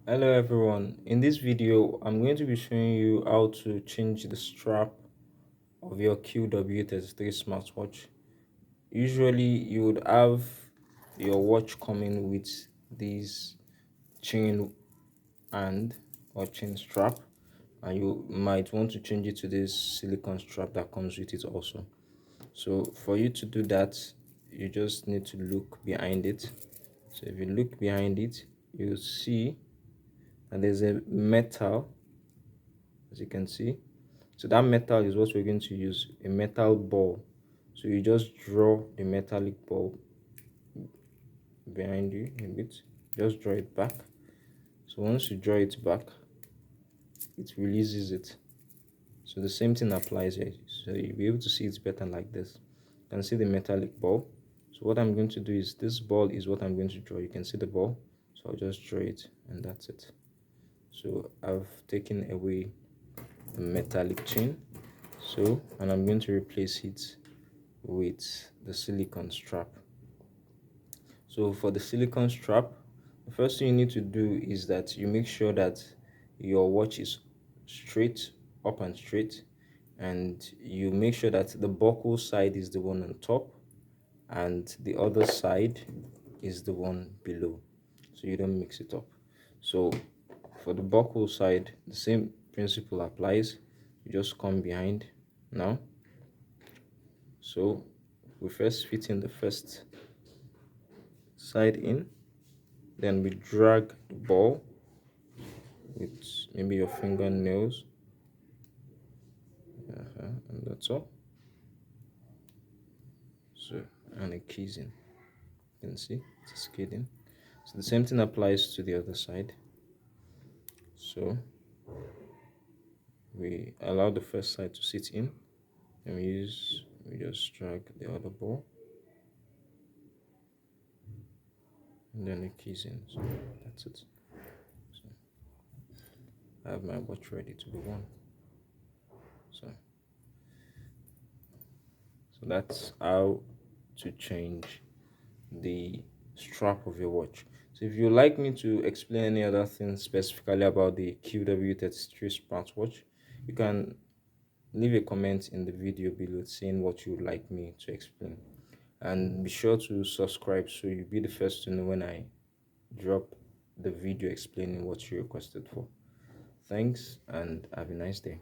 Hello everyone. In this video, I'm going to be showing you how to change the strap of your QW33 smartwatch. Usually, you would have your watch coming with this chain and or chain strap, and you might want to change it to this silicone strap that comes with it also. So for you to do that, you just need to look behind it. So if you look behind it, you'll see and there's a metal, as you can see. So that metal is what we're going to use, a metal ball. So you just draw a metallic ball behind you a bit, just draw it back. So once you draw it back, it releases it. So the same thing applies here. So you'll be able to see it better like this. You can see the metallic ball. So what I'm going to do is, this ball is what I'm going to draw. You can see the ball, so I'll just draw it, and that's it. So I've taken away the metallic chain, and I'm going to replace it with the silicone strap. So for the silicone strap, the first thing you need to do is that you make sure that your watch is straight, up and straight, and you make sure that the buckle side is the one on top and the other side is the one below, so you don't mix it up. So for the buckle side, the same principle applies. You just come behind now. So we first fit in the first side in, then we drag the ball with maybe your fingernails, and that's all. So, and it keys in, you can see it's keyed in. So the same thing applies to the other side. So we allow the first side to sit in, and we just drag the other ball, and then it keys in. So that's it. So I have my watch ready to be worn. So that's how to change the strap of your watch. So if you'd like me to explain any other things specifically about the QW33 smartwatch, you can leave a comment in the video below saying what you would like me to explain. And be sure to subscribe so you'll be the first to know when I drop the video explaining what you requested for. Thanks and have a nice day.